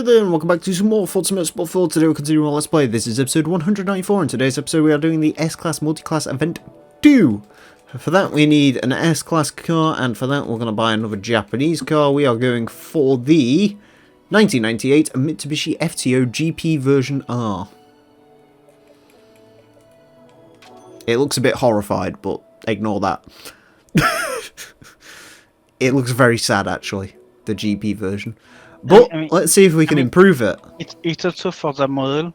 there, and welcome back to some more Forza Motorsport 4. Today we're continuing our Let's Play. This is episode 194, and today's episode we are doing the S-Class Multi-Class Event 2. For that we need an S-Class car, and for that we're going to buy another Japanese car. We are going for the 1998 Mitsubishi FTO GP version R. It looks a bit horrified, but ignore that. It looks very sad actually, the GP version. But let's see if we can improve it. It's also for the model.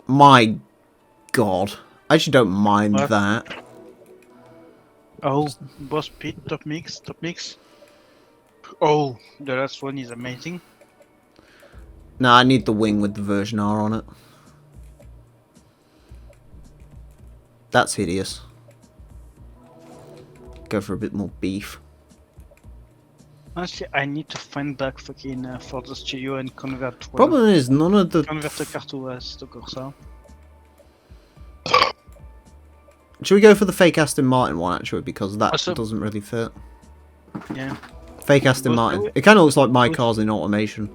My God, I actually don't mind that. Oh, boss pit, top mix. Oh, the last one is amazing. No, I need the wing with the version R on it. That's hideous. Go for a bit more beef. Honestly, I need to find back fucking Forza Studio and convert. Problem is, none of the convert the car to stock Corsa. Should we go for the fake Aston Martin one actually, because that Also, doesn't really fit. Yeah. Fake Aston Martin. It kind of looks like my cars in automation.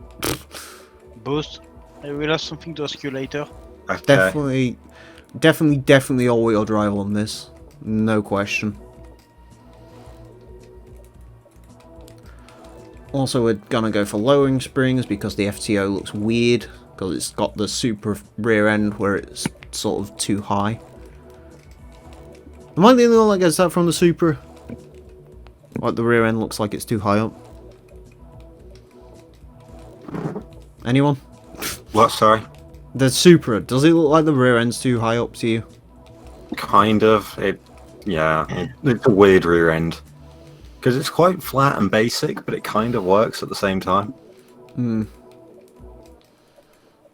Boost. I will have something to ask you later. Okay. Definitely all-wheel drive on this. No question. Also, we're gonna go for lowering springs because the FTO looks weird because it's got the super rear end where it's sort of too high. Am I the only one that gets that from the Supra? Like the rear end looks like it's too high up. Anyone? What, sorry? The Supra, does it look like the rear end's too high up to you? Kind of. It's a weird rear end. Because it's quite flat and basic, but it kind of works at the same time.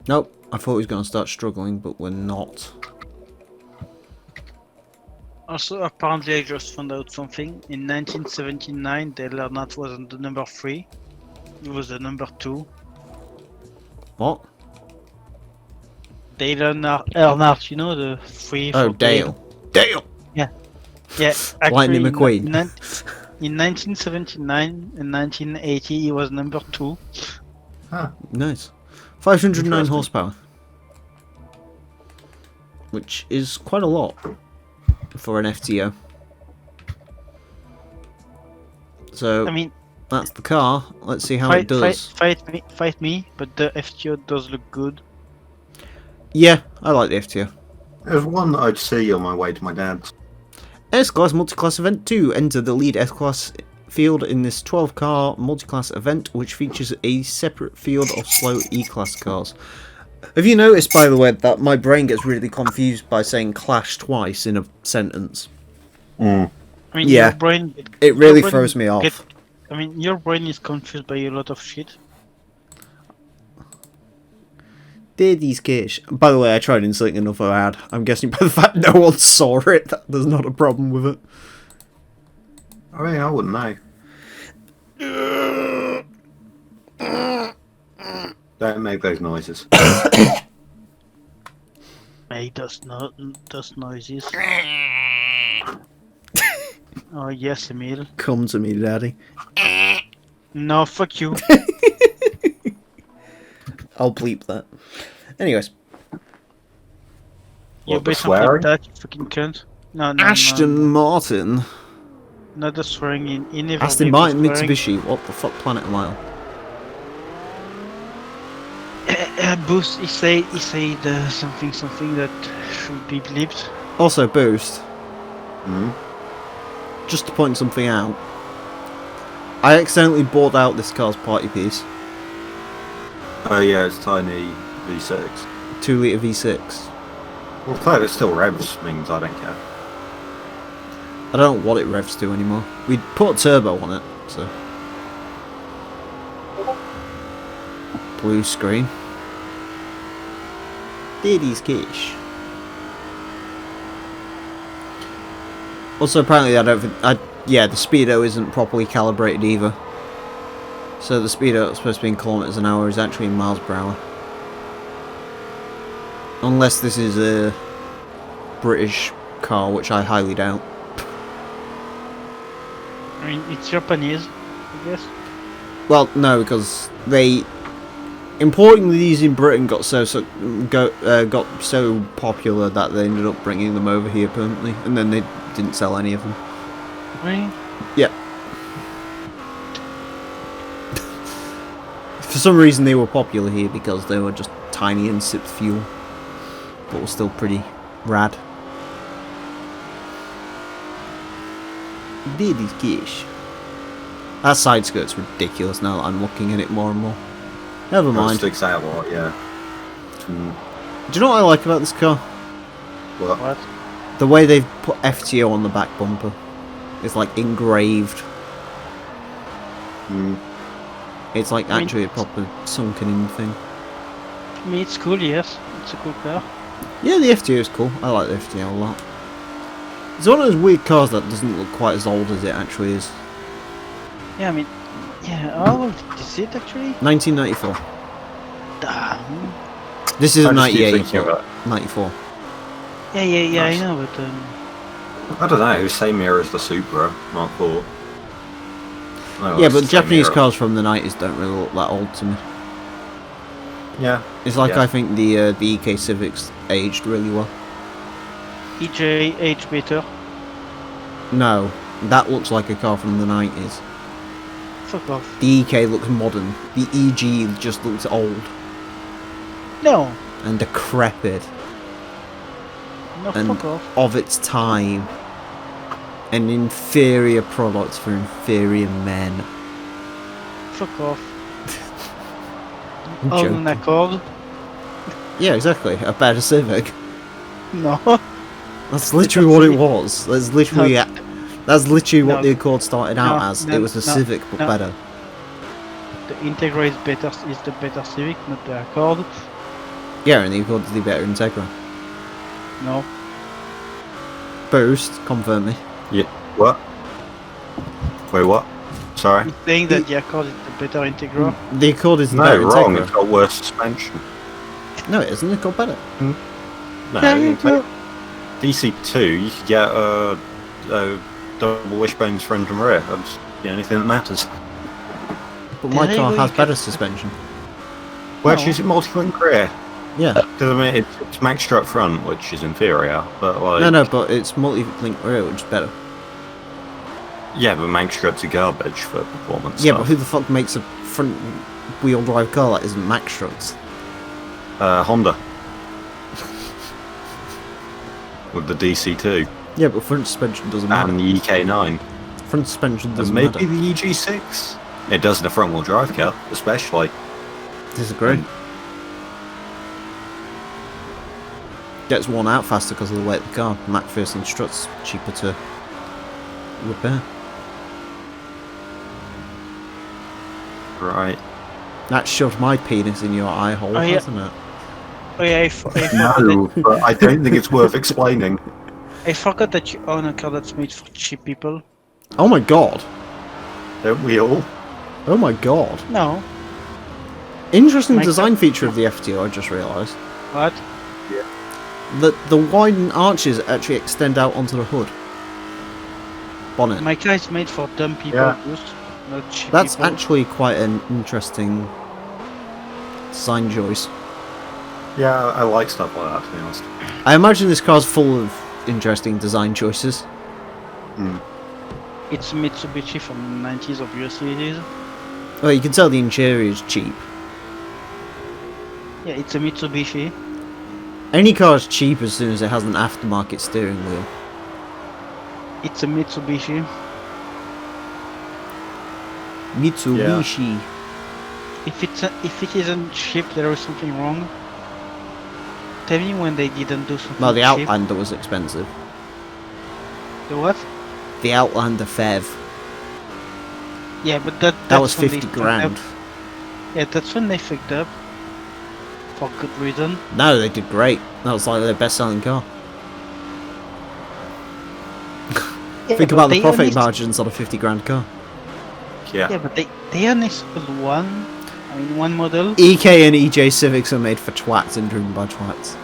Nope, I thought he was going to start struggling, but we're not. Also, apparently I just found out something. In 1979, the Lernat wasn't the number 3. It was the number 2. What? Dale Earnhardt, you know, the 3 Oh, for Dale. Dale! Yeah. Yeah, actually, Lightning McQueen. In 1979 and 1980, he was number 2. Huh. Nice. 509 horsepower. Which is quite a lot for an FTO. So, I mean, that's the car. Let's see how it does. Fight me, but the FTO does look good. Yeah, I like the FTO. There's one that I'd see on my way to my dad's. S-Class Multi-Class Event 2. Enter the lead S-Class field in this 12-car multi-class event, which features a separate field of slow E-Class cars. Have you noticed, by the way, that my brain gets really confused by saying clash twice in a sentence? Mm. I mean, Yeah, your brain, it really throws me off. I mean, your brain is confused by a lot of shit. Daddy's cash. By the way, I tried inserting another ad. I'm guessing by the fact no one saw it, that there's not a problem with it. I mean, I wouldn't know. Don't make those noises. Make those noises. Oh yes, Emil. Come to me, daddy. No, fuck you. I'll bleep that. Anyways. You better swearing? that, you fucking cunt. No, Aston Martin. Not the swearing in never Aston made Martin the swearing. Mitsubishi. What the fuck planet am I on? Boost, he said something that should be bleeped. Also, Boost. Mm. Just to point something out. I accidentally bought out this car's party piece. Oh yeah, it's tiny V6. 2 litre V6. Well, the fact it still revs means I don't care. I don't know what it revs to anymore. We put a turbo on it, so. Blue screen. Daddy's cash. Also, apparently, the speedo isn't properly calibrated either. So the speedo that's supposed to be in kilometers an hour is actually in miles per hour. Unless this is a British car, which I highly doubt. mean, it's Japanese, I guess. Well, no, because they importing these in Britain got so popular that they ended up bringing them over here permanently, and then they didn't sell any of them. Really? Yep. For some reason, they were popular here because they were just tiny and sipped fuel, but were still pretty rad. Ladies Gish. That side skirt's ridiculous now that I'm looking at it more and more. Never It mind. sticks out a lot, yeah. Do you know what I like about this car? What? What? The way they've put FTO on the back bumper. It's like engraved. Mm. It's like I mean, actually a proper sunken in thing. I mean, it's cool, yes. It's a cool car. Yeah, the FTO is cool. I like the FTO a lot. It's one of those weird cars that doesn't look quite as old as it actually is. Yeah, I mean, yeah, how old is it actually? 1994. Damn. This is a I just keep 98, thinking but about- 94. Yeah, Nice. I know, but I don't know, same era as the Supra Mark IV. No, Yeah, it's but the same Japanese era. cars from the 90s don't really look that old to me. Yeah. It's like Yeah. I think the EK Civics aged really well. EJ age better. No, that looks like a car from the 90s. Fuck off. The EK looks modern. The EG just looks old No, and decrepit no, and fuck off. of its time. An inferior product for inferior men. Fuck off. I'm On joking. an Accord? Yeah, exactly. A better Civic. No. That's literally what it was. That's literally No. that's literally what No. the Accord started out No, as. no, It was a no, Civic, but no. better. The Integra is better. Is the better Civic, not the Accord. Yeah, and the Accord is the better Integra. No. Boost, confirm me. Yeah. What? Wait, what? Sorry? He's saying that the Accord is the better Integra. The Accord is the No, better wrong. Integra. It's got worse suspension. No, it isn't. It got better. No, Yeah, you you take DC2, you can get double wishbones front and rear. That's the only thing that matters. But my There car you go, has you better can- suspension. Well, No. actually, is it multi-link rear? Yeah. Because I mean, it's max strut front, which is inferior, but like... No, but it's multi-link rear, which is better. Yeah, but max struts are garbage for performance Yeah, stuff. but who the fuck makes a front-wheel drive car that isn't max struts? Honda. With the DC2 Yeah, but front suspension doesn't matter. and the EK9. Front suspension And doesn't maybe matter. the EG6. It does in a front-wheel drive car, especially. Disagree. Gets worn out faster because of the weight of the car. McPherson struts cheaper to repair. Right. That shoved my penis in your eye hole, Oh, yeah. hasn't it? Oh yeah, I forgot No, but I don't think it's worth explaining. I forgot that you own a car that's made for cheap people. Oh my god. Don't we all? Oh my god. No. Interesting My design feature of the FTO, I just realised. What? That the widened arches actually extend out onto the hood. Bonnet. My car is made for dumb people Yeah. use, not cheap That's people. actually quite an interesting design choice. Yeah, I like stuff like that, to be honest. I imagine this car's full of interesting design choices. It's Mitsubishi from the 90s, obviously it is. Well, you can tell the interior is cheap. Yeah, it's a Mitsubishi. Any car is cheap as soon as it has an aftermarket steering wheel. It's a Mitsubishi. Mitsubishi. If it isn't cheap, there is something wrong. Tell me when they didn't do something Well, the cheap. Outlander was expensive. The what? The Outlander FEV. Yeah, but That that's was when they 50 fucked grand. up. Yeah, that's when they fucked up. For good reason. No, they did great. That was like their best-selling car. Yeah, Think but about the they profit only- margins on a 50 grand car. Yeah. Yeah, but they only sold one model. EK and EJ Civics are made for twats and driven by twats.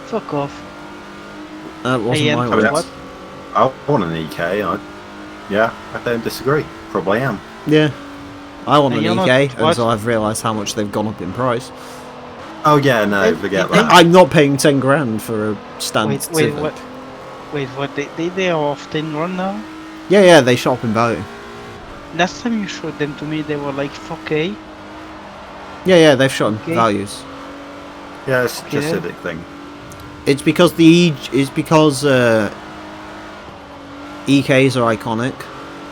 Fuck off. That wasn't Hey, my and I mean, words. what? I want an EK. Yeah, I don't disagree. Probably am. Yeah. I want And an you're not- EK, what? until I've realised how much they've gone up in price. Oh yeah, no, forget that. I'm not paying 10 grand for a stand Wait, Civic. what? Wait, what? They are off 10 grand now? Yeah, they shop in value. Last time you showed them to me, they were like 4K. Yeah, they've shot in Okay. values. Yeah, it's just Yeah. Civic thing. It's because EKs are iconic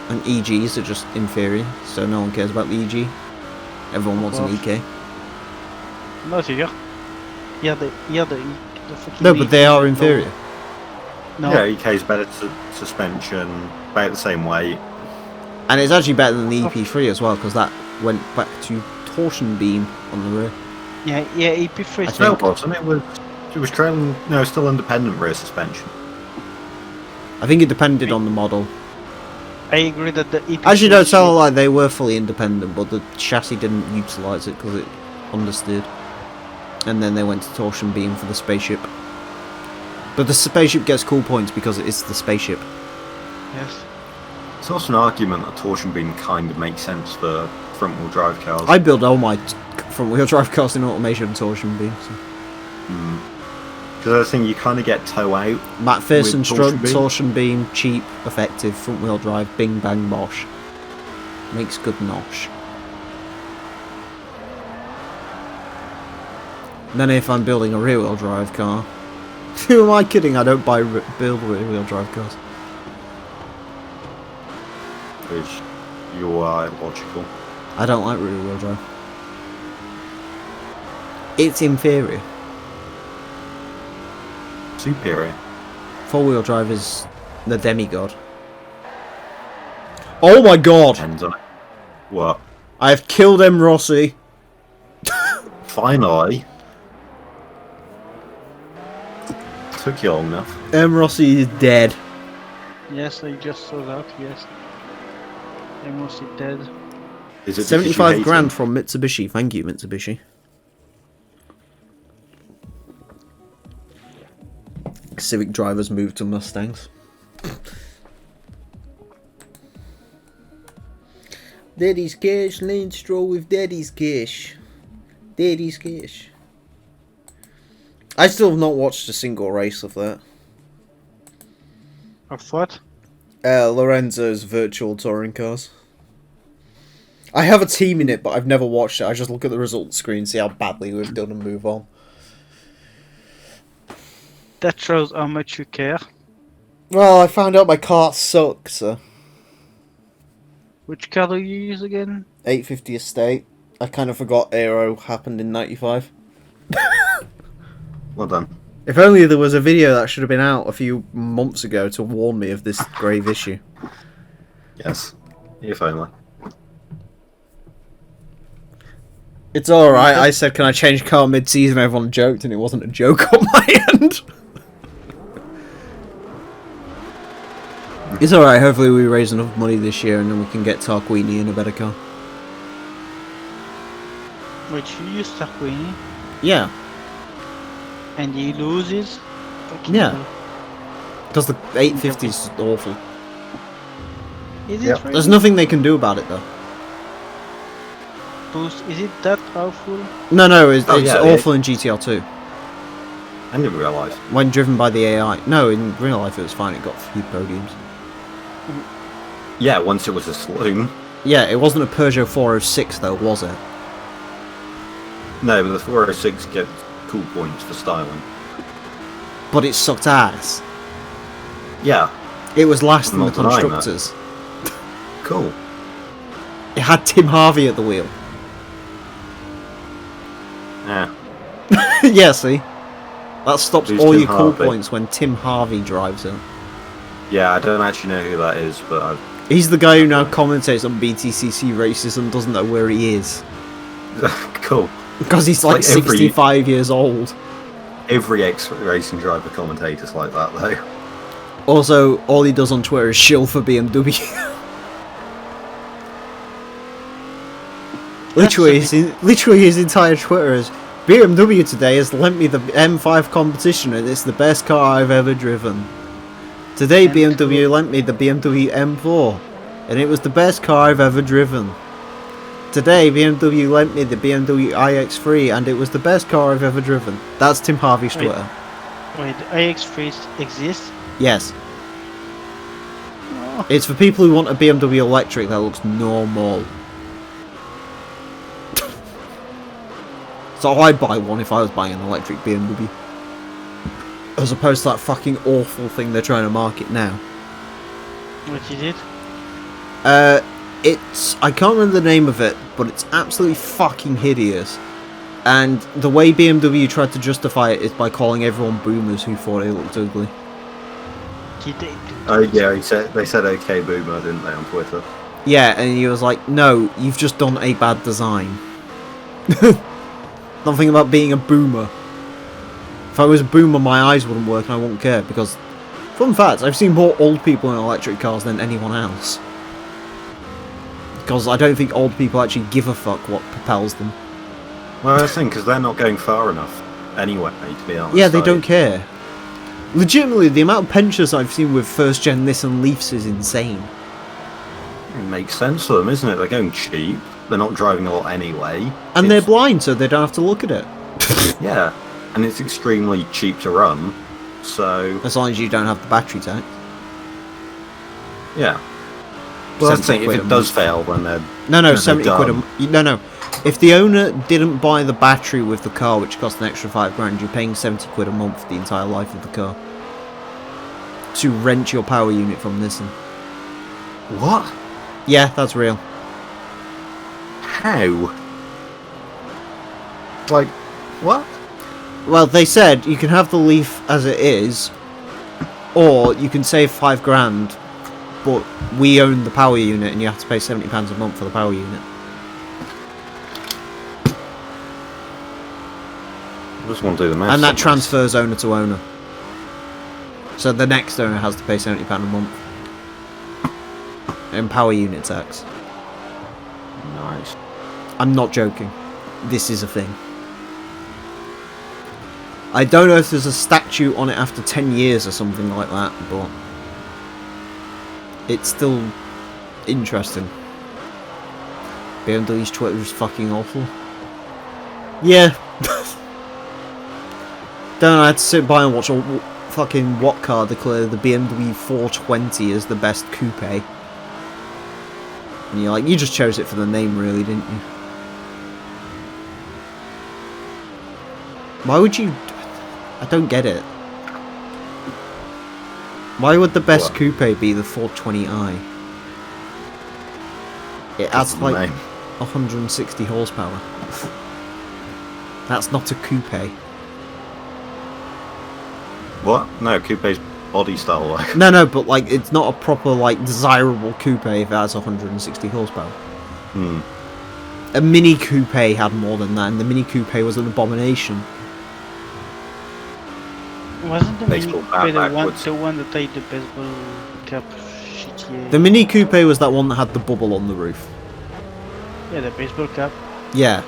and EGs are just inferior, so no one cares about the EG. Everyone wants an Well, EK. No, zeker. The fucking No, but they EK. are inferior. No. Yeah, EK's better suspension, about the same weight. And it's actually better than the EP3 as well, because that went back to torsion beam on the rear. Yeah, EP3 is No, it wasn't. It was trailing. No, still independent rear suspension. I think it depended on the model. I agree that the EP3 Actually, no, is tell a shit. lie, they were fully independent, but the chassis didn't utilise it because it understeered. And then they went to torsion beam for the spaceship. But the spaceship gets cool points because it's the spaceship. Yes. It's also an argument that torsion beam kind of makes sense for front-wheel drive cars. I build all my front-wheel drive cars in automation and torsion beam. So. Because I think you kind of get toe out. McPherson With strut, torsion beam? torsion beam, cheap, effective, front-wheel drive, bing bang bosh. Makes good nosh. Then if I'm building a rear-wheel drive car... Who am I kidding? I don't build rear-wheel drive cars. Which you are logical. I don't like rear-wheel drive. It's inferior. Superior. Four-wheel drive is the demigod. Oh my god! Depends on it. What? I've killed M. Rossi. Finally. Took you long enough. M. Rossi is dead. Yes, I just saw that, yes. Almost dead. Is it because you 75 hate grand him? from Mitsubishi. Thank you, Mitsubishi. Civic drivers moved to Mustangs. Daddy's cash, Lane Stroll with Daddy's cash. Daddy's cash. I still have not watched a single race of that. Of what? Lorenzo's virtual touring cars. I have a team in it, but I've never watched it. I just look at the results screen, see how badly we've done, and move on. That shows how much you care. Well, I found out my car sucks, so... Which car do you use again? 850 Estate. I kind of forgot Aero happened in 95. Well done. If only there was a video that should have been out a few months ago to warn me of this grave issue. Yes. If only. It's alright, I said can I change car mid-season, everyone joked, and it wasn't a joke on my end. It's alright, hopefully we raise enough money this year and then we can get Tarquini in a better car. Which you use Tarquini, Yeah, and he loses. Fucking Yeah. hell. because the 850 is awful. Is Yep. it really? There's nothing they can do about it though. Boost? Is it that powerful? No, it's Oh, yeah, awful in GTR 2. I didn't realise. When driven by the AI. No, in real life it was fine, it got a few podiums. Yeah, once it was a saloon. Yeah, it wasn't a Peugeot 406 though, was it? No, but the 406 gets cool points for styling. But it sucked ass. Yeah, It was last I'm in the not denying that. constructors. cool. It had Tim Harvey at the wheel. Yeah. Yeah, see? That stops Who's all Tim your cool Harvey? points when Tim Harvey drives it. Yeah, I don't actually know who that is, but He's the guy who now commentates on BTCC races and doesn't know where he is. cool. Because he's like Like every- 65 years old. Every ex-racing driver commentator's like that, though. Also, all he does on Twitter is shill for BMW. literally, his entire Twitter is BMW today has lent me the M5 competition and it's the best car I've ever driven. Today And BMW lent me the BMW M4, and it was the best car I've ever driven. Today BMW lent me the BMW iX3, and it was the best car I've ever driven. That's Tim Harvey's Wait. Twitter. Wait, the iX3 exists? Yes. Oh, It's for people who want a BMW electric that looks normal. So I'd buy one if I was buying an electric BMW. As opposed to that fucking awful thing they're trying to market now. what is it? It's... I can't remember the name of it, but it's absolutely fucking hideous. And the way BMW tried to justify it is by calling everyone boomers who thought it looked ugly. Oh yeah, they said okay boomer, didn't they, on Twitter? Yeah, and he was like, no, you've just done a bad design. Nothing about being a boomer. If I was a boomer, my eyes wouldn't work and I wouldn't care, because... Fun fact, I've seen more old people in electric cars than anyone else. Because I don't think old people actually give a fuck what propels them. Well, I think because they're not going far enough anyway, to be honest. Yeah, they don't care. Legitimately, the amount of pensioners I've seen with first-gen Nissan Leafs is insane. It makes sense for them, isn't it? They're going cheap. They're not driving a lot anyway. And they're blind, so they don't have to look at it. Yeah, and it's extremely cheap to run, so... As long as you don't have the battery tank. Yeah. Well, that's the 70 thing, if quid it a does month. fail, then they're... No, they're 70 quid a done. month. No. If the owner didn't buy the battery with the car, which cost an extra £5 grand, you're paying 70 quid a month for the entire life of the car. To rent your power unit from Nissan. What? Yeah, that's real. How? Like, what? Well, they said you can have the Leaf as it is, or you can save £5 grand, but we own the power unit and you have to pay £70 a month for the power unit. I just want to do the maths. And that on this. transfers owner to owner. So the next owner has to pay £70 a month. In power unit tax. Nice. I'm not joking. This is a thing. I don't know if there's a statute on it after 10 years or something like that, but... it's still interesting. BMW's Twitter is fucking awful. Yeah. Don't know, I had to sit by and watch a fucking what car declare the BMW 420 as the best coupe. And you're like, you just chose it for the name really, didn't you? Why would you... I don't get it. Why would the best What? coupe be the 420i? It adds the like name. 160 horsepower. That's not a coupe. What? No, coupe's body style like. No, but like it's not a proper like desirable coupe if it has 160 horsepower. Hmm. A Mini Coupe had more than that, and the Mini Coupe was an abomination. Wasn't the Mini Baseball Coupe bat the backwards. one that had the baseball cap shit? The Mini Coupe was that one that had the bubble on the roof. Yeah, the baseball cap. Yeah,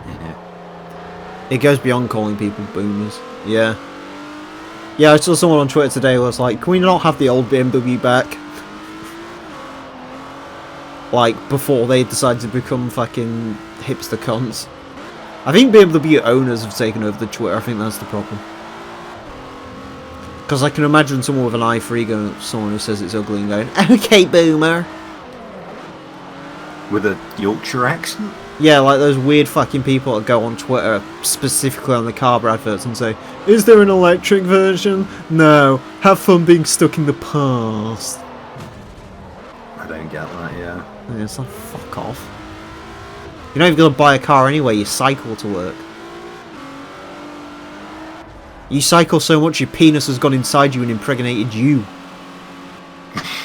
Yeah. it goes beyond calling people boomers. Yeah. Yeah, I saw someone on Twitter today who was like, can we not have the old BMW back? Like, before they decided to become fucking hipster cunts. I think BMW owners have taken over the Twitter, I think that's the problem. Because I can imagine someone with an i3 going up to someone who says it's ugly and going, okay, boomer. With a Yorkshire accent? Yeah, like those weird fucking people that go on Twitter, specifically on the car adverts, and say, is there an electric version? No. Have fun being stuck in the past. I don't get that, yeah. And it's like, fuck off. You're not even going to buy a car anyway, you cycle to work. You cycle so much your penis has gone inside you and impregnated you.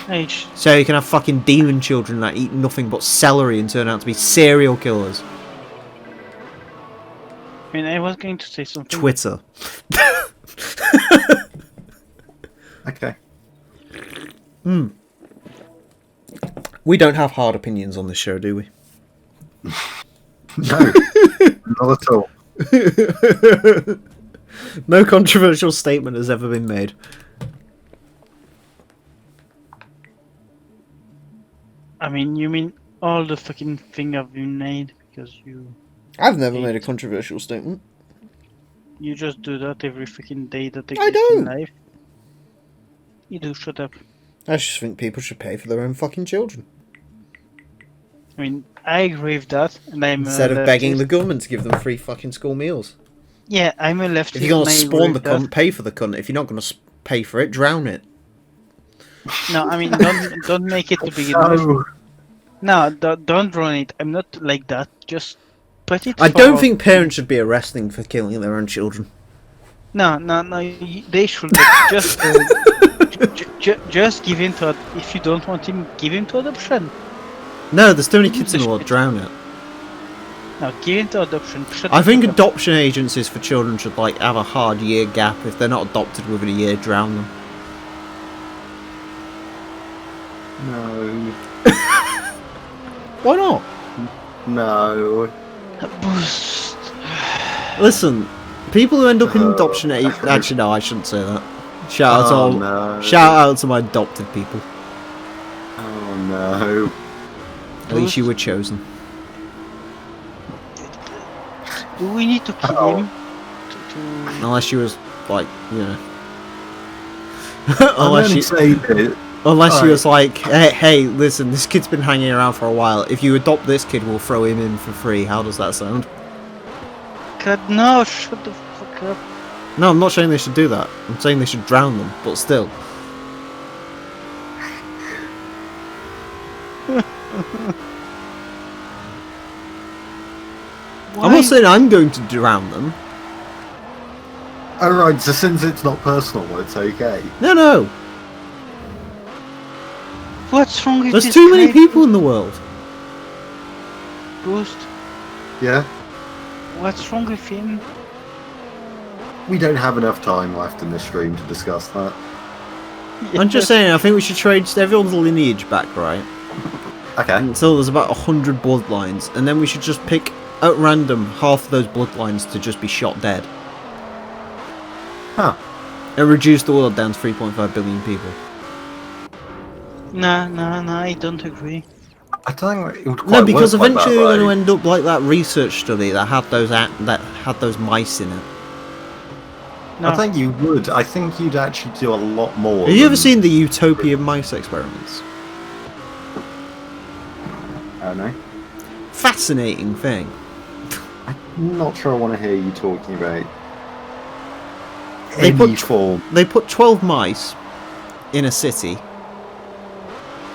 H. So you can have fucking demon children that eat nothing but celery and turn out to be serial killers. I mean, I was going to say something. Twitter. Okay. We don't have hard opinions on this show, do we? No. Not at all. No controversial statement has ever been made. I mean, you mean all the fucking thing have been made because I've never made a controversial statement. you just do that every fucking day that I exists in don't. life. You do, shut up. I just think people should pay for their own fucking children. I mean, I agree with that, and I'm Instead a of begging leftist. the government to give them free fucking school meals. Yeah, I'm a leftist. If you're going and to I spawn agree the with that. cunt, pay for the cunt. If you're not going to pay for it, drown it. No, I mean, don't make it to begin with. No, don't run it. I'm not like that. Just put it. I don't forward. think parents should be arresting for killing their own children. No, they should just just give him to. If you don't want him, give him to adoption. No, there's too many kids in the world. Drown it. No, give him to adoption. Shut I the think fuck up. adoption agencies for children should like have a hard year gap. If they're not adopted within a year, drown them. No. Why not? No. Boost. Listen, people who end up in adoption actually no, I shouldn't say that. Shout out to my adopted people. Oh no. At least you were chosen. Do we need to kill him? To... Unless you was like, you know. Unless you was like, hey, listen, this kid's been hanging around for a while. If you adopt this kid, we'll throw him in for free. How does that sound? God, no! Shut the fuck up. No, I'm not saying they should do that. I'm saying they should drown them, but still. I'm not saying I'm going to drown them. Alright, so since it's not personal, it's okay. No. What's wrong with There's this too many guy? people in the world. Boost. Yeah? What's wrong with him? We don't have enough time left in this stream to discuss that. I'm just saying, I think we should trade everyone's lineage back, right? Okay. Until there's about 100 bloodlines, and then we should just pick, at random, half of those bloodlines to just be shot dead. Huh. And reduce the world down to 3.5 billion people. No, I don't agree. I don't think it would quite No, because work like eventually that, we're going to though. end up like that research study that had those mice in it. No. I think you would. I think you'd actually do a lot more. Have you ever than- seen the utopian mice experiments? I don't know. Fascinating thing. I'm not sure I want to hear you talking about They any put- form. They put 12 mice in a city,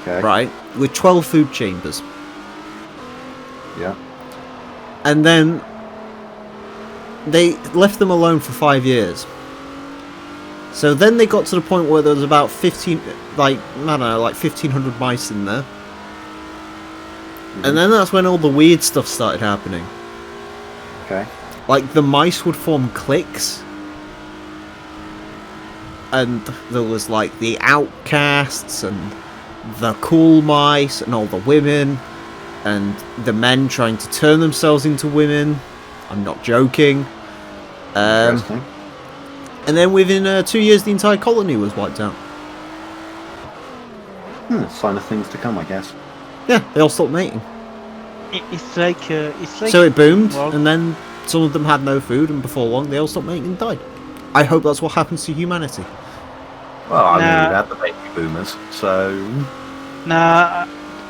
Okay. right, with 12 food chambers. Yeah. And then they left them alone for 5 years. So then they got to the point where there was about 1,500 mice in there. And then that's when all the weird stuff started happening. Okay. Like, the mice would form cliques. And there was, like, the outcasts and the cool mice and all the women. And the men trying to turn themselves into women. I'm not joking. Interesting. And then within 2 years, the entire colony was wiped out. Sign of things to come, I guess. Yeah, they all stopped mating. It's like So it boomed, well, and then some of them had no food, and before long, they all stopped mating and died. I hope that's what happens to humanity. Well, I mean, Nah. we've had the baby boomers, so... Nah,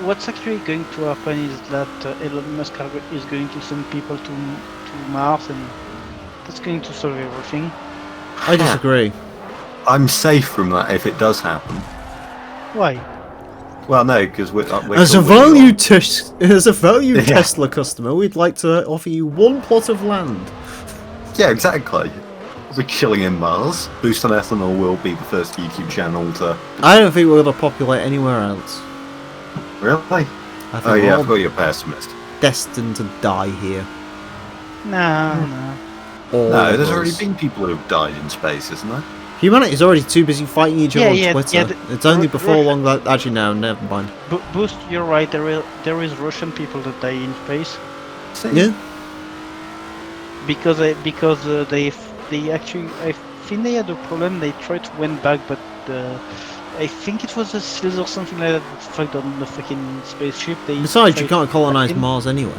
what's actually going to happen is that Elon Musk is going to send people to Mars, and that's going to solve everything. I disagree. I'm safe from that if it does happen. Why? Well, no, because we're As a cool with value Yeah. Tesla customer, we'd like to offer you 1 plot of land. it. Yeah, exactly. We're chilling in Mars. Boost on Ethanol will be the first YouTube channel to... I don't think we're going to populate anywhere else. Really? I think Oh we're yeah, I all forgot you're a pessimist. destined to die here. No. All No, of there's us. already been people who've died in space, isn't there? Humanity's already too busy fighting each other Yeah, on yeah, Twitter. It's only before Russia- long that... Actually, no, never mind. Boost, you're right. There is Russian people that die in space Yeah? because they actually, I think they had a problem. They tried to went back, but I think it was a SEALs or something like that that fucked on the fucking spaceship. They Besides, you tried can't to colonize attack him. Mars anyway.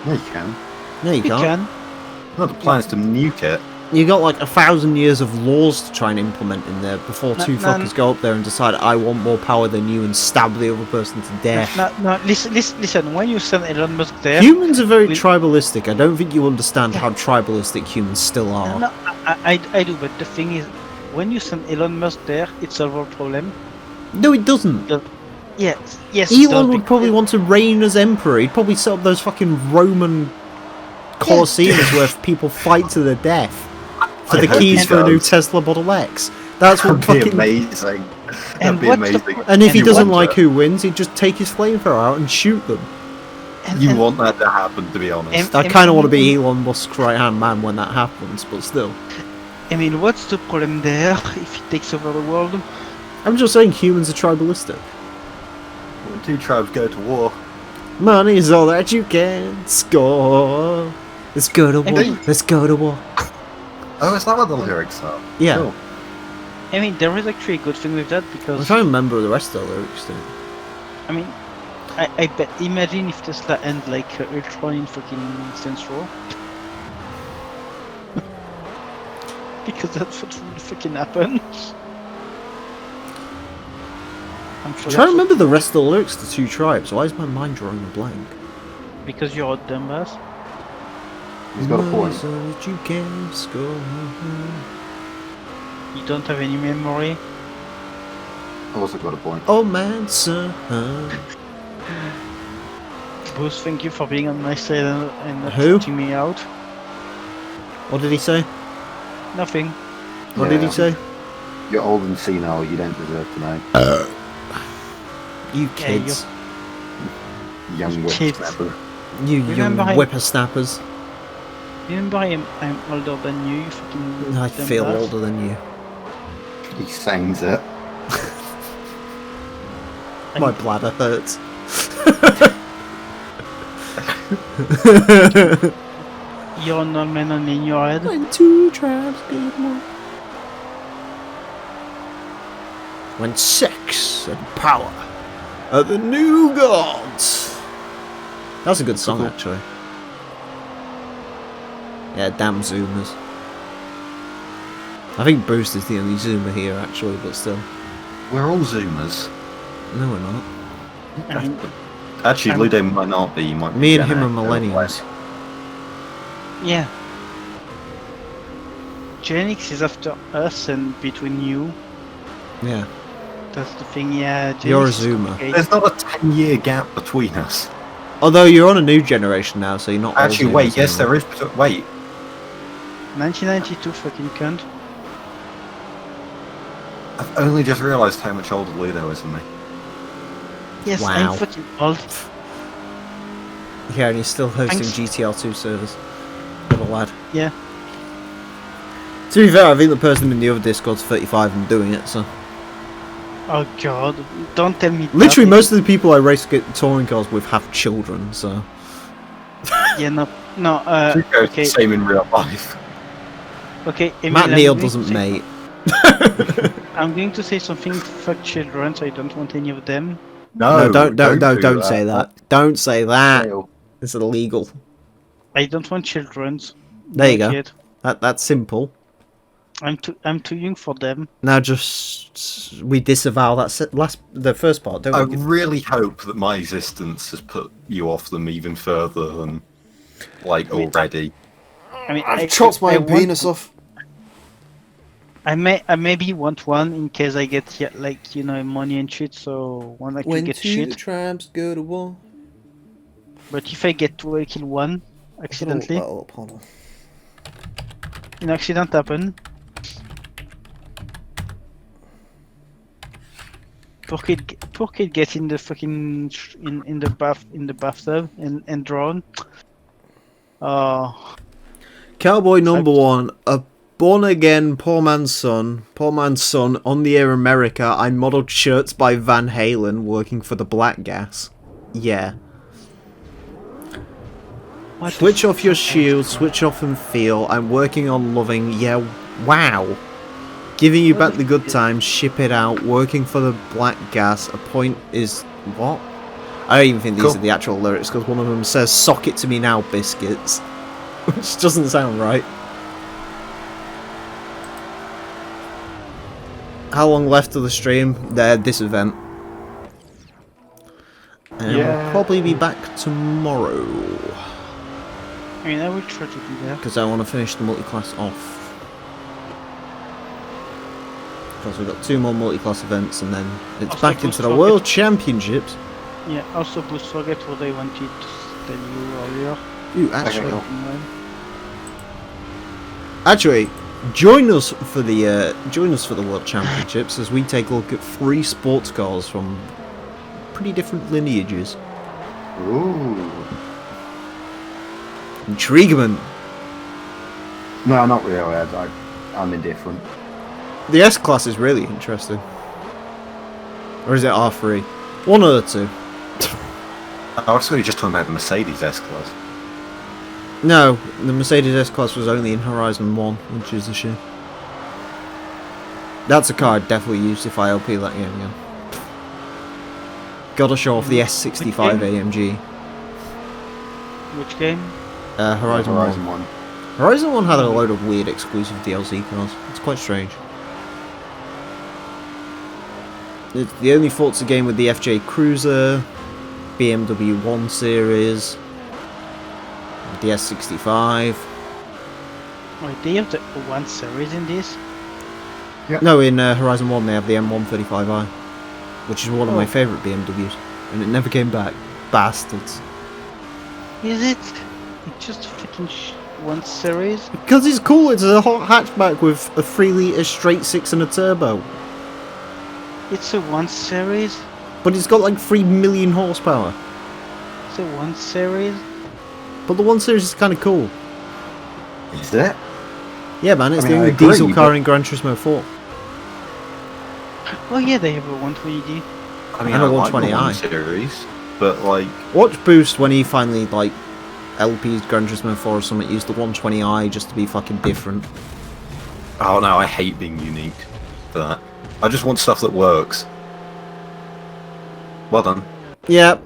Yeah, you can. No, you We can't. can. No, the plan is to nuke it. You got like 1,000 years of laws to try and implement in there before No, two no, fuckers go up there and decide I want more power than you and stab the other person to death. No, listen. When you send Elon Musk there, Humans are very we'll- tribalistic. I don't think you understand how tribalistic humans still are. no, I do. But the thing is, when you send Elon Musk there, it solves our problem. No, it doesn't. Yes, it does, Elon would probably because- want to reign as emperor. He'd probably set up those fucking Roman Colosseums where people fight to the death for I the hope keys he for a new does. Tesla Model X. That's what That'd be fucking... amazing. And That'd be what's the amazing. po- And if he You doesn't want like it. who wins, he'd just take his flamethrower out and shoot them. You want that to happen, to be honest. I kind of want to be Elon Musk's right-hand man when that happens, but still. I mean, what's the problem there if he takes over the world? I'm just saying humans are tribalistic. When two tribes go to war, Money's all that you can score. Let's go to war. mean- Let's go to war. oh, is that what the lyrics are? Yeah. Cool. I mean, there is actually a good thing with that I'm because trying to remember the rest of the lyrics too. I mean, I bet. Imagine if Tesla ends like Ultron in fucking Saints Row. Because that's what will fucking happen. I'm sure. I'm trying to that's remember the rest of the lyrics to Two Tribes. Why is my mind drawing a blank? what- because you're a dumbass. He's got a point. So that you can score. You don't have any memory. Also got a point. Oh man, son. Bruce, thank you for being on my side and not Who? shooting me out. What did he say? Nothing. What did he Yeah. say? You're old and senile, you don't deserve to know. You Yeah, kids. Young Kids. whippersnapper. You young Remember him? whippersnappers. Remember, I'm older than you. You fucking. I feel dumbass. older than you. He sings it. My bladder hurts. You're an old man only in your head. When two tribes get one. When sex and power are the new gods. That's a good song, actually. Yeah, damn Zoomers. I think Bruce is the only Zoomer here, actually, but still. We're all Zoomers. No, we're not. I mean, Actually, I'm- Ludo might not be. He might be Me and Gen him are X, millennials. yeah. Gen X is after us and between you. Yeah. That's the thing, yeah. Gen You're a X is Zoomer. complicated. There's not a 10-year gap between us. Although you're on a new generation now, so you're not all Actually, Zoomers wait, yes, anymore. there is. Wait, 1992 fucking cunt. I've only just realised how much older Ludo is than me. Yes, Wow. I'm fucking old. Yeah, and he's still hosting Thanks. GTR2 servers. What a lad. Yeah. To be fair, I think the person in the other Discord's 35 and doing it, so... Oh god, don't tell me Literally, that. most of the people I race touring cars with have children, so... Yeah, no, To be fair, it's okay, the same in real life. okay, Emil, Matt I'm Neal going to doesn't say- mate. I'm going to say something, fuck children, so I don't want any of them. No, don't do say that. Don't say that. Fail. It's illegal. I don't want children. There you Not go. yet. That's simple. I'm too young for them. Now just... We disavow that the first part, don't I we? really hope that my existence has put you off them even further than, like, already. I mean, I've I chopped my want- penis off. I maybe want one in case I get like money and shit. So when I can get shit. tribes go to war... But if I get two, I kill one accidentally. Hold on. An accident happen. Poor kid gets in the fucking in the bathtub and drown. Oh, Cowboy number one, a born-again poor man's son on the air America. I modelled shirts by Van Halen working for the Black Gas. Yeah. what the Switch off your fuck? shield, switch off and feel. I'm working on loving, yeah, wow. Giving you back the good times, ship it out, working for the black gas, a point is... what? I don't even think these are the actual lyrics, because one of them says, "Sock it to me now, biscuits." Which doesn't sound right. How long left of the stream? This event. And we'll probably be back tomorrow. I mean, I will try to do that. Because I want to finish the multi-class off. Because we've got 2 more multi-class events and then it's Also, back into the Boost World Championships. Yeah, also Boost forget what I wanted to tell you earlier. Ooh, actually. Okay. Actually, join us for the World Championships as we take a look at 3 sports cars from pretty different lineages. Ooh. Intriguement. No, not really. I'm indifferent. The S class is really interesting. Or is it R3? One of the two. I was really just talking about the Mercedes S-Class. No, the Mercedes S class was only in Horizon 1, which is a shame. That's a car I'd definitely use if I LP that game again. Gotta show off the S65 AMG. Which game? Horizon 1. 1. Horizon 1 had a load of weird exclusive DLC cars. It's quite strange. It's the only Forza game with the FJ Cruiser, BMW 1 Series, the S65. Wait, they have the 1 series in this? No, in Horizon 1 they have the M135i, which is one of my favourite BMWs, and it never came back. Bastards. Is it? It's just a freaking 1 series? Because it's cool, it's a hot hatchback with a 3-litre straight 6 and a turbo. It's a 1 series? But it's got like 3 million horsepower. It's a 1 series? But the 1 Series is kind of cool. Is it? Yeah, man, it's I mean, the I only agree, diesel car but- in Gran Turismo 4. Oh yeah, they have a 120D. I mean, And a I like the 120i. 1 Series, but like, Watch Boost when he finally, like, LP's Gran Turismo 4 or something, use the 120i just to be fucking different. oh no, I hate being unique for that. I just want stuff that works. Well done. Yeah.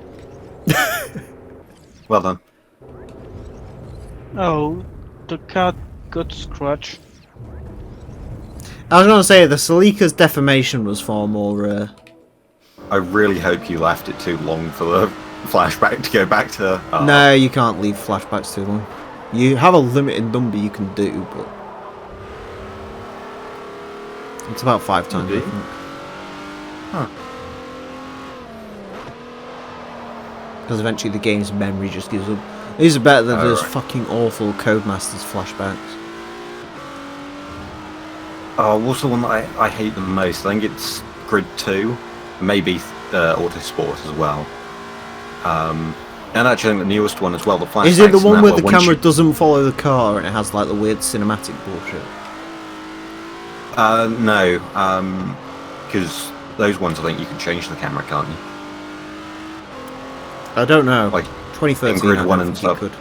Well done. Oh, the car got scratched. I was gonna say, the Celica's deformation was far more, I really hope you left it too long for the flashback to go back to... No, you can't leave flashbacks too long. You have a limited number you can do, but... It's about 5 times, I Indeed. think. Huh. Because eventually the game's memory just gives up. These are better than those right. fucking awful Codemasters flashbacks. Oh, what's the one that I hate the most? I think it's Grid 2, maybe Autosport as well. And actually I think the newest one as well, the flashbacks. Is it the in one that where were the once camera you- doesn't follow the car and it has like the weird cinematic bullshit? No, because those ones I think you can change the camera, can't you? I don't know. Like, 2013, in Grid I 1 don't and think you stuff. could.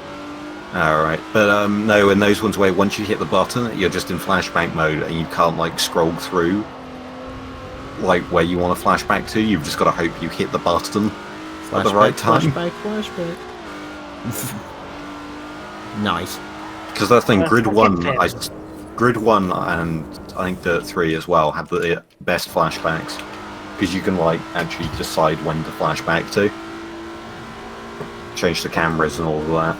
Alright, but no, in those ones where once you hit the button, you're just in flashback mode and you can't like scroll through like where you want to flashback to, you've just got to hope you hit the button at the right time. Flashback. Nice. Because that thing, Grid Fucking 1, fair. Grid 1 and I think Dirt 3 as well have the best flashbacks. Because you can like actually decide when to flashback to. Change the cameras and all of that.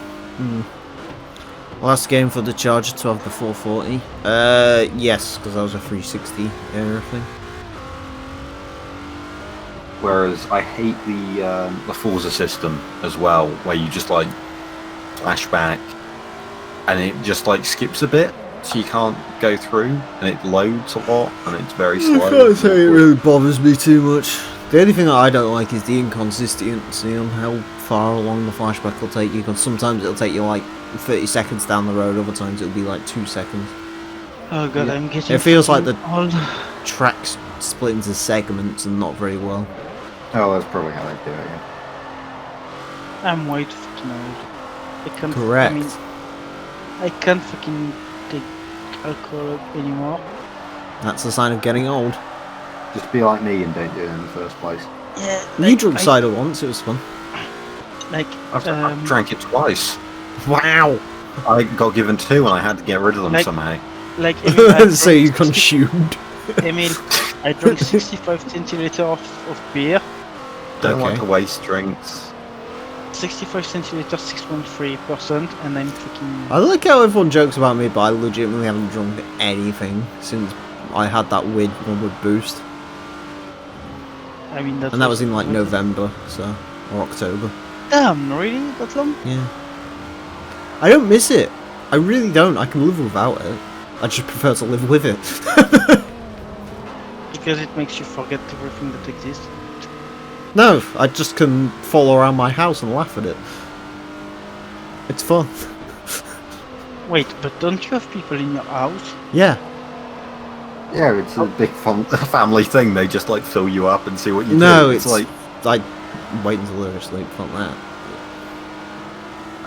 Last game for the Charger to have the 440. Yes, because that was a 360 era thing. Whereas I hate the Forza system as well, where you just like flashback and it just like skips a bit, so you can't go through, and it loads a lot, and it's very slow. I can't say it really bothers me too much. The only thing that I don't like is the inconsistency on how far along the flashback will take you, because sometimes it'll take you like 30 seconds down the road, other times it'll be like 2 seconds. Oh god, Yeah. I'm getting. It feels like the old. tracks split into segments and not very well. Oh, that's probably how they do it, yeah. I'm way too fucking old. I can't. Correct. I mean, I can't fucking take alcohol anymore. That's a sign of getting old. Just be like me and don't do it in the first place. Yeah. You drunk cider once, it was fun. Like, I've drank it twice. Wow! I got given 2 and I had to get rid of them Like- somehow. like Emil, So you consumed. Emil, I drank 65 centiliters of beer. Don't like Okay. to waste drinks. 65 centiliters, 6.3%, and I'm freaking. I like how everyone jokes about me, but I legitimately haven't drunk anything since I had that weird one boost. I mean, And that was in like November, so, or October. Damn, really? That long? Yeah. I don't miss it. I really don't. I can live without it. I just prefer to live with it. Because it makes you forget everything that exists. No, I just can follow around my house and laugh at it. It's fun. Wait, but don't you have people in your house? Yeah. Yeah, it's a big fun. Family thing, they just like fill you up and see what you No, do. it's like wait until they're asleep. Fuck that.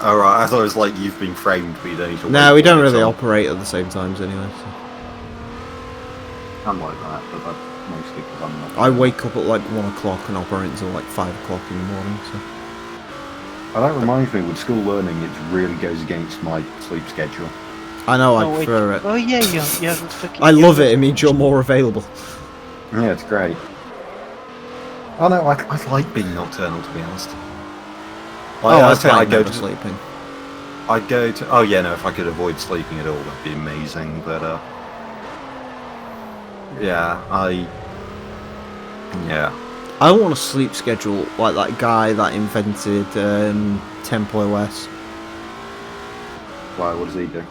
Alright, I thought it was like you've been framed, but you don't need to No, wait we till don't it's really on. operate at the same times anyway. So. I'm like that, but that's mostly because I'm not. I wake up at like 1 o'clock and operate until like 5 o'clock in the morning. So. Well, that reminds me, with school learning, it really goes against my sleep schedule. I know, I Oh, wait. prefer it. Oh yeah, yeah, that's fucking. I love it. It means you're more available. Yeah, it's great. Oh no, I like being nocturnal, to be honest. Oh, I I say I like go never to sleeping. I go to. Oh yeah, no. If I could avoid sleeping at all, that'd be amazing. But yeah, yeah. I want a sleep schedule like that guy that invented Temple OS. why? What does he do?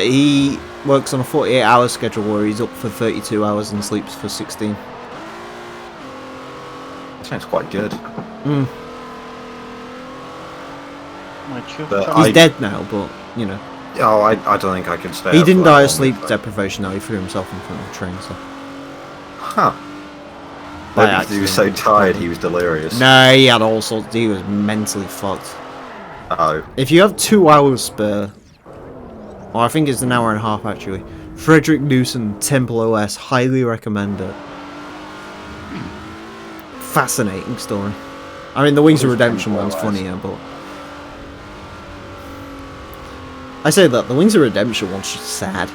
He works on a 48-hour schedule where he's up for 32 hours and sleeps for 16. Sounds quite good. Mm. But He's I- dead now, but, you know. Oh, I don't think I can stay. He up didn't for that die long of sleep if I- deprivation, though. He threw himself in front of a train, so. Huh. By Maybe because he was so accident. tired, he was delirious. No, he had all sorts. He was mentally fucked. Oh, If you have 2 hours spare, or I think it's an hour and a half actually, Frederick Newson, Temple OS, highly recommend it. Fascinating story. I mean, the Wings of What is Redemption Temple one's OS? funnier, but I say that the Wings of Redemption one's just sad.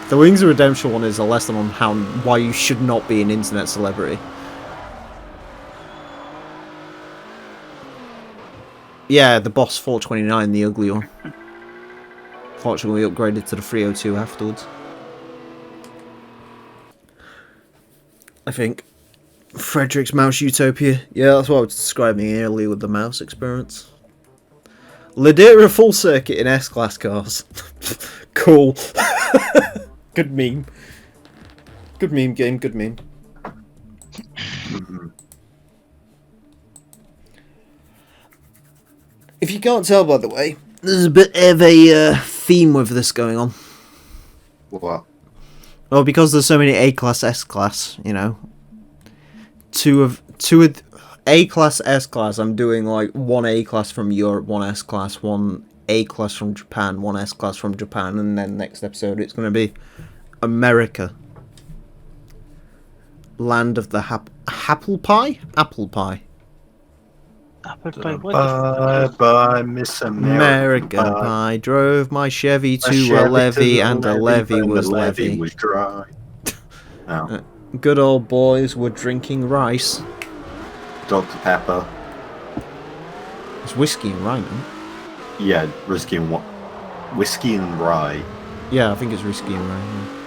The Wings of Redemption one is a lesson on why you should not be an internet celebrity. Yeah, the Boss 429, the ugly one. Fortunately, we upgraded to the 302 afterwards. I think. Frederick's Mouse Utopia. Yeah, that's what I was describing earlier with the mouse experience. Ladera full circuit in S-Class cars. Cool. Good meme. Good meme game, good meme. If you can't tell, by the way, there's a bit of a theme with this going on. What? Well, because there's so many A-Class, S-Class, you know. Two of A-Class, S-Class, I'm doing like one A-Class from Europe, one S-Class, one A-Class from Japan, one S-Class from Japan, and then next episode it's going to be America. Land of the apple pie? Apple pie. Apple pie, what bye the bye, Miss American American pie. Drove my Chevy My to Chevy a to levee, the and the levee, levee and was the levee. was dry. Oh, Good old boys were drinking rice. Dr. Pepper. It's whiskey and rye, man. Yeah, whiskey and what? Whiskey and rye. Yeah, I think it's whiskey and rye. Yeah.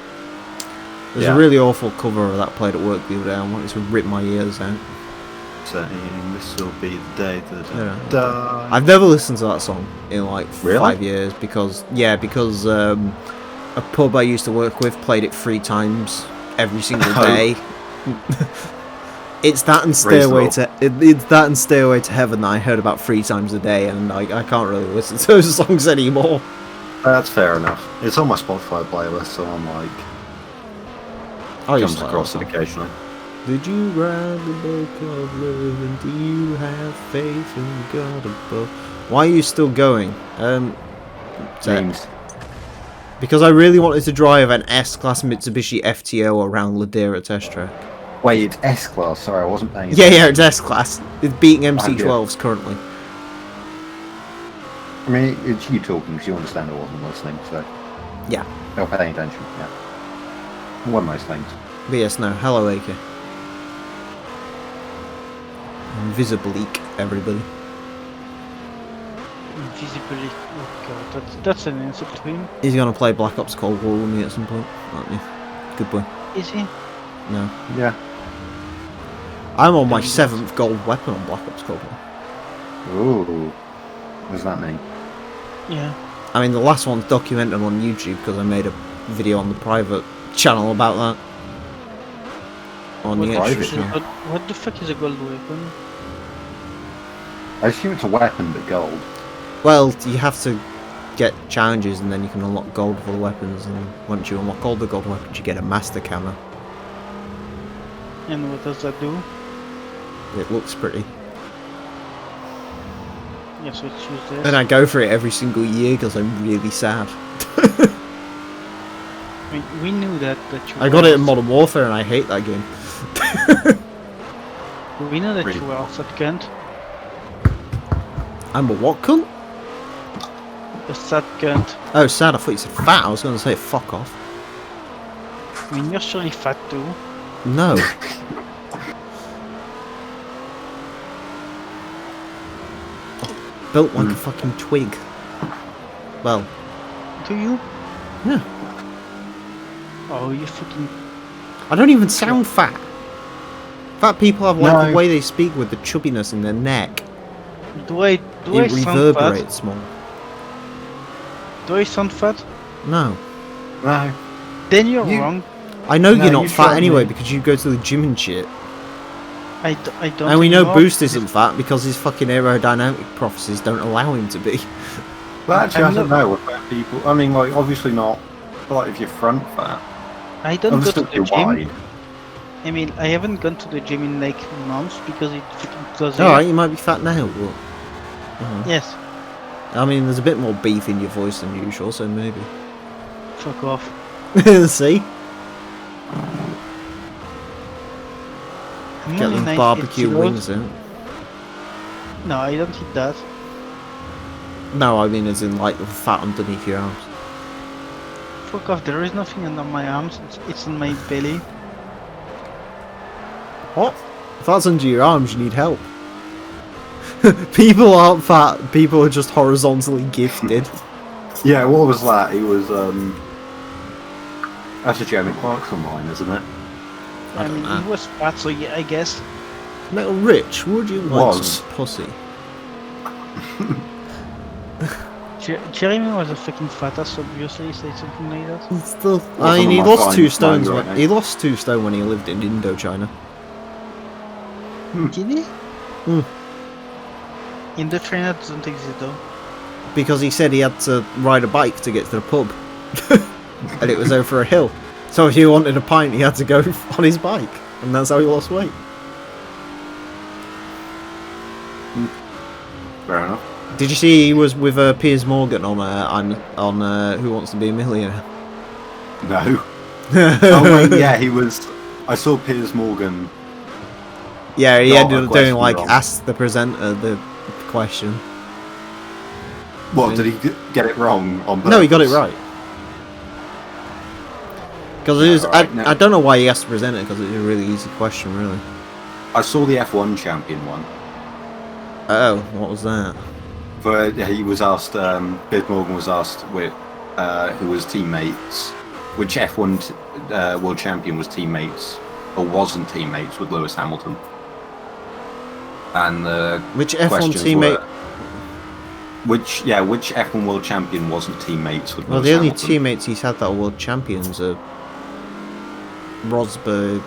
There's Yeah. a really awful cover of that played at work the other day. I wanted to rip my ears out. Saying this will be the day that I Yeah. die. I've never listened to that song in like Really? 5 years because a pub I used to work with played it 3 times every single Oh. day. It's that and Stairway to it's that and Stairway to Heaven that I heard about 3 times a day, and I can't really listen to those songs anymore. That's fair enough. It's on my Spotify playlist, so I'm like, I used comes to like across that it song. occasionally. Did you ride the boat of love, and do you have faith in God above? Why are you still going? James. Because I really wanted to drive an S-Class Mitsubishi FTO around Ladera test track. Wait, it's S-Class. Sorry, I wasn't paying Yeah, attention. yeah, it's S-Class. It's beating MC12s currently. I mean, it's you talking because you understand I wasn't listening, so... Yeah. Not paying attention, yeah. One of those things. But yes, no. Hello, AK. Invisible-eek, everybody. Invisibly. Oh god, that's an insult to him. He's gonna play Black Ops Cold War with me at some point, aren't you? Good boy. Is he? No. Yeah. I'm on my 7th gold weapon on Black Ops Cold War. Ooh. What does that mean? Yeah. I mean, the last one's documented on YouTube because I made a video on the private channel about that. On the Private extra channel? channel. What the fuck is a gold weapon? I assume it's a weapon, but gold. Well, you have to get challenges and then you can unlock gold for the weapons, and once you unlock all the gold weapons you get a master cannon. And what does that do? It looks pretty. Yeah, so it's useless. And I go for it every single year because I'm really sad. I mean, we knew that you I got it in Modern Warfare and I hate that game. We know that Really? you were that cunt. I'm a what cunt? A sad cunt. Oh, sad, I thought you said fat. I was going to say fuck off. I mean, you're surely fat too. No. Built like a fucking twig. Well, Do you? yeah. Oh, you fucking... I don't even sound fat. Fat people have like No. the way they speak with the chubbiness in their neck. Do I It sound fat? reverberates more. Do I sound fat? No. No. Then you're You- wrong. I know No, you're not you fat shot anyway me. because you go to the gym and shit. I don't And we know anymore. Boost isn't fat because his fucking aerodynamic prophecies don't allow him to be. Well, actually, I I'm don't not- know what fat people... I mean, like, obviously not... Like, if you're front fat. I don't go to Understood the you're gym. wide. I mean, I haven't gone to the gym in like months because it fucking closes. Alright, you might be fat now, but... Yes. I mean, there's a bit more beef in your voice than usual, so maybe. Fuck off. See? I'm Get only them 98 barbecue kilos. wings in. No, I don't eat that. No, I mean as in like the fat underneath your arms. Fuck off. There is nothing under my arms. It's on my belly. What? If that's under your arms, you need help. People aren't fat, people are just horizontally gifted. Yeah, what was that? He was, That's a Jeremy Clarkson line, isn't it? I mean, he was fat, so yeah, I guess. Little Rich, would you like Was. some pussy? Jeremy was a fucking fat ass, obviously, say something like that. He's still, I Wasn't mean, he on my lost fine 2 stones. mind right now. He lost 2 stone when he lived in Indochina. Did he? Hmm. Indochina doesn't exist though. Because he said he had to ride a bike to get to the pub. And it was over a hill. So if he wanted a pint, he had to go on his bike. And that's how he lost weight. Fair enough. Did you see he was with Piers Morgan on Who Wants to Be a Millionaire? No. Oh, wait, yeah, he was... I saw Piers Morgan... Yeah, he Got ended a up doing question like wrong. ask the presenter the question. What, did he get it wrong on purpose? No, he got it right. Because it was, right, no. I don't know why he asked the presenter because it was a really easy question, really. I saw the F1 champion one. Oh, what was that? But he was asked, Piers Morgan was asked who was teammates, which F1 world champion was teammates, or wasn't teammates with Lewis Hamilton. And the Which F1 questions teammate? were, which F1 world champion wasn't teammates with Well, Lewis the only Hamilton? teammates he's had that are world champions are Rosberg,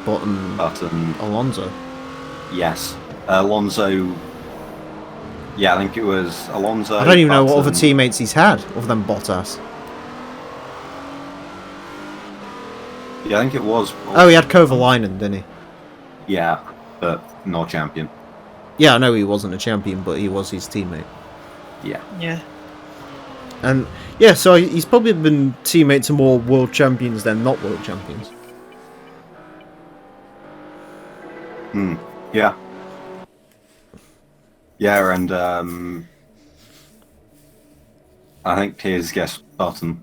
Button, Button, Alonso. yes. Alonso, yeah, I think it was Alonso. I don't even know what other Button. teammates he's had other than Bottas. Yeah, I think it was. Oh, he had Kovalainen, didn't he? Yeah, but not champion. Yeah, I know he wasn't a champion, but he was his teammate. Yeah. Yeah. And yeah, so he's probably been teammate to more world champions than not world champions. Yeah. Yeah, and I think Piers guessed Button.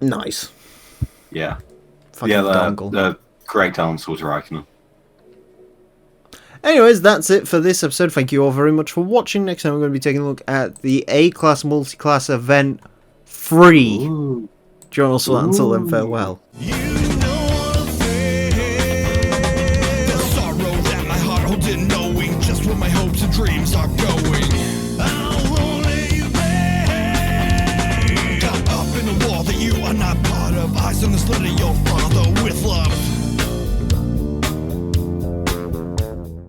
Nice. Yeah. Fucking Yeah, dongle. the correct answer was Raikkonen. Anyways, that's it for this episode. Thank you all very much for watching. Next time we're going to be taking a look at the A-Class Multi-Class Event 3. Ooh. Join us for that. Until then, farewell. You know the fear, the sorrow that my heart holds in, knowing just where my hopes and dreams are going. I'll only bear. Got up in a wall that you are not part of. Eyes on the slit of your father with love.